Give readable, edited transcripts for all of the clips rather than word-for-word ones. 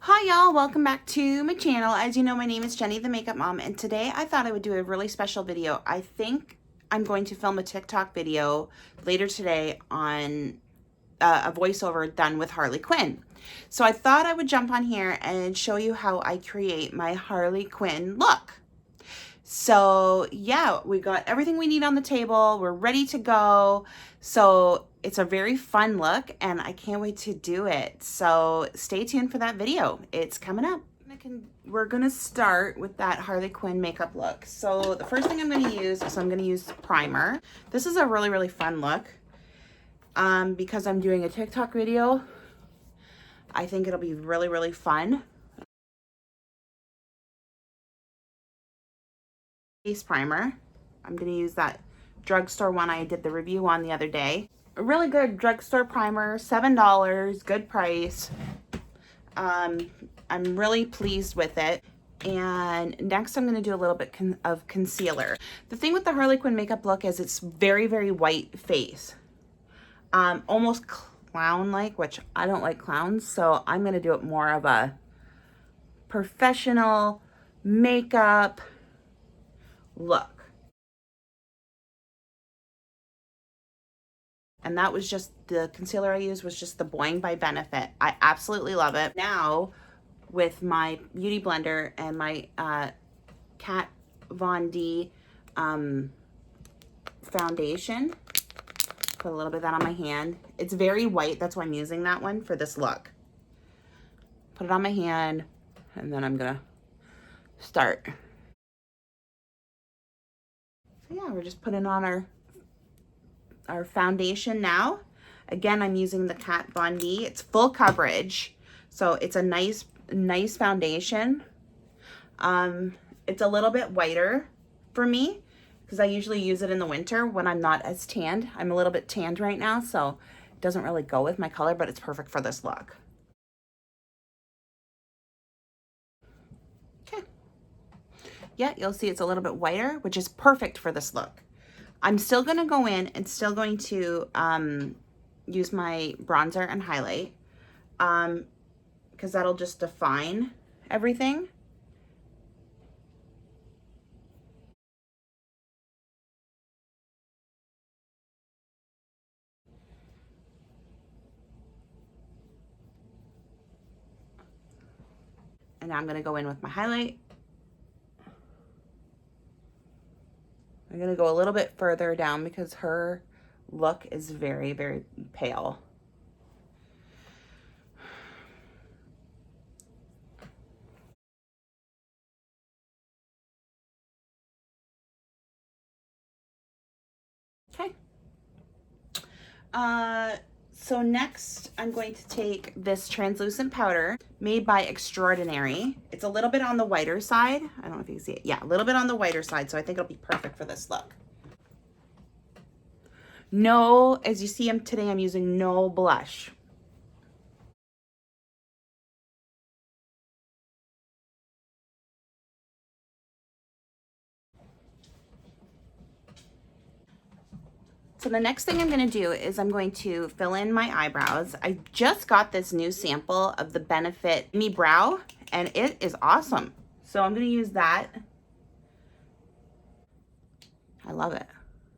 Hi y'all, welcome back to my channel. As you know, my name is Jenny the Makeup Mom, and today I thought I would do a really special video. I think I'm going to film a TikTok video later today on a voiceover done with Harley Quinn. So I thought I would jump on here and show you how I create my Harley Quinn look. So yeah, we got everything we need on the table. We're ready to go. So it's a very fun look and I can't wait to do it. So stay tuned for that video. It's coming up. We're gonna start with that Harley Quinn makeup look. So the first thing I'm gonna use is I'm gonna use primer. This is a really fun look. Because I'm doing a TikTok video, I think it'll be really fun. Face primer. I'm going to use that drugstore one I did the review on the other day. A really good drugstore primer, $7, good price. I'm really pleased with it. And next I'm going to do a little bit of concealer. The thing with the Harley Quinn makeup look is it's very white face. Almost clown-like, which I don't like clowns, so I'm going to do it more of a professional makeup look. And that was just the concealer I used was just the Boing by Benefit. I absolutely love it. Now with my beauty blender and my Kat Von D foundation, put a little bit of that on my hand. It's very white, that's why I'm using that one for this look. Put it on my hand and then I'm gonna start. So yeah, we're just putting on our foundation now. Again, I'm using the Kat Von D. It's full coverage, so it's a nice foundation. It's a little bit whiter for me because I usually use it in the winter when I'm not as tanned. I'm a little bit tanned right now, so it doesn't really go with my color, but it's perfect for this look. Okay. Yeah, you'll see it's a little bit whiter, which is perfect for this look. I'm still going to go in and still going to use my bronzer and highlight because that'll just define everything. And now I'm going to go in with my highlight. I'm going to go a little bit further down because her look is very pale. Okay. So next I'm going to take this translucent powder made by Extraordinary. It's a little bit on the whiter side. I don't know if you can see it. Yeah, a little bit on the whiter side, so I think it'll be perfect for this look. No, as you see today, I'm using no blush. So the next thing I'm going to do is I'm going to fill in my eyebrows. I just got this new sample of the Benefit Me Brow, and it is awesome. So I'm going to use that. I love it.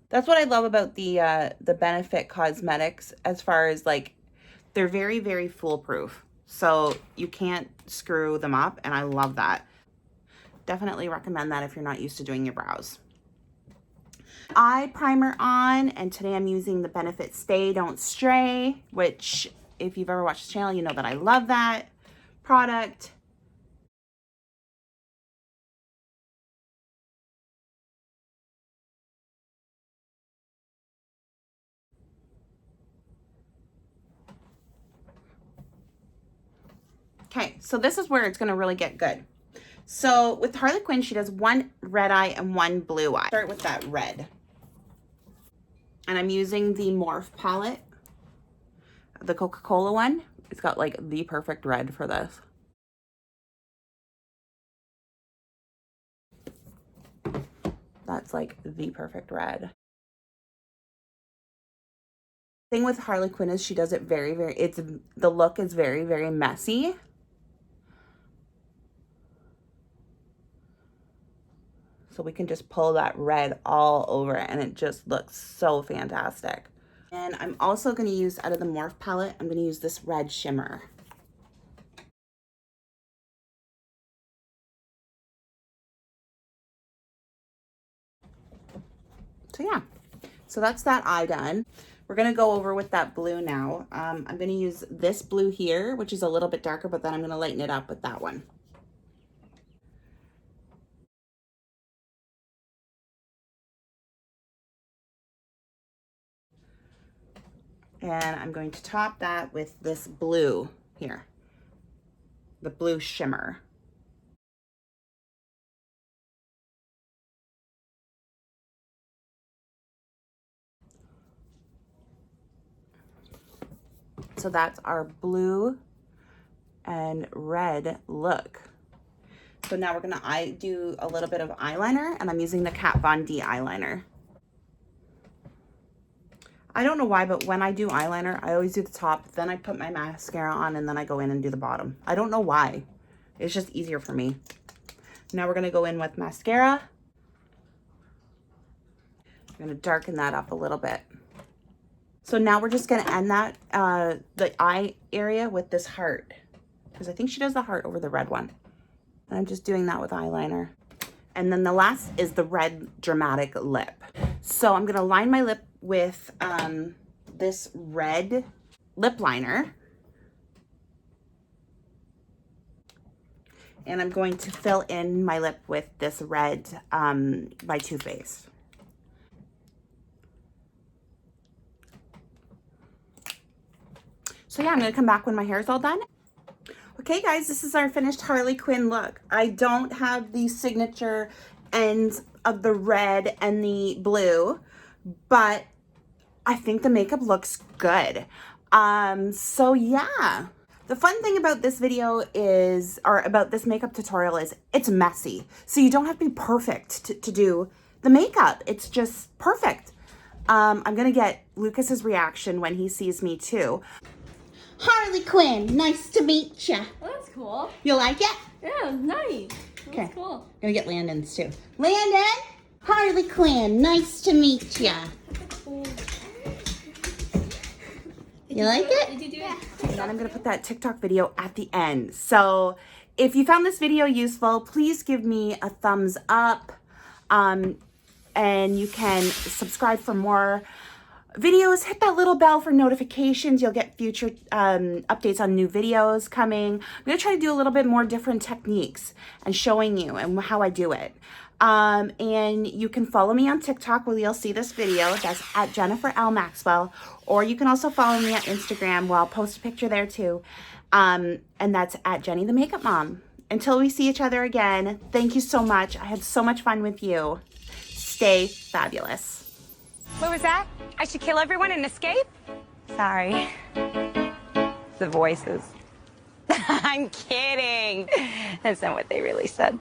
That's what I love about the Benefit Cosmetics, as far as like, they're very foolproof. So you can't screw them up, and I love that. Definitely recommend that if you're not used to doing your brows. Eye primer on, and today I'm using the Benefit Stay Don't Stray, which if you've ever watched the channel, you know that I love that product. Okay, so this is where it's going to really get good. So with Harley Quinn, she does one red eye and one blue eye. Start with that red. And I'm using the Morph palette, the Coca-Cola one. It's got like the perfect red for this. That's like the perfect red. Thing with Harley Quinn is she does it the look is very messy. So we can just pull that red all over it and it just looks so fantastic. And I'm also going to use, out of the Morph palette, I'm going to use this red shimmer. So yeah, so that's that eye done. We're going to go over with that blue now. I'm going to use this blue here, which is a little bit darker, but then I'm going to lighten it up with that one. And I'm going to top that with this blue here, the blue shimmer. So that's our blue and red look. So now we're gonna do a little bit of eyeliner, and I'm using the Kat Von D eyeliner. I don't know why, but when I do eyeliner, I always do the top, then I put my mascara on, and then I go in and do the bottom. I don't know why. It's just easier for me. Now we're gonna go in with mascara. I'm gonna darken that up a little bit. So now we're just gonna end that, the eye area with this heart, because I think she does the heart over the red one. And I'm just doing that with eyeliner. And then the last is the red dramatic lip. So I'm gonna line my lip with this red lip liner. And I'm going to fill in my lip with this red by Too Faced. So yeah, I'm gonna come back when my hair is all done. Okay guys, this is our finished Harley Quinn look. I don't have the signature ends of the red and the blue, but I think the makeup looks good. So yeah. The fun thing about this video is, or about this makeup tutorial is, it's messy. So you don't have to be perfect to do the makeup. It's just perfect. I'm gonna get Lucas's reaction when he sees me too. Harley Quinn, nice to meet ya. Oh, that's cool. You like it? Yeah, nice. Okay. That's cool. Gonna get Landon's too. Landon, Harley Quinn, nice to meet ya. You like it? Did you do it? And then I'm gonna put that TikTok video at the end. So if you found this video useful, please give me a thumbs up. And you can subscribe for more videos. Hit that little bell for notifications. You'll get future updates on new videos coming. I'm gonna try to do a little bit more different techniques and showing you and how I do it. And you can follow me on TikTok where you'll see this video. That's at Jennifer L. Maxwell. Or you can also follow me on Instagram where I'll post a picture there too. And that's at Jenny the Makeup Mom. Until we see each other again, thank you so much. I had so much fun with you. Stay fabulous. What was that? I should kill everyone and escape? Sorry. The voices. I'm kidding. That's not what they really said.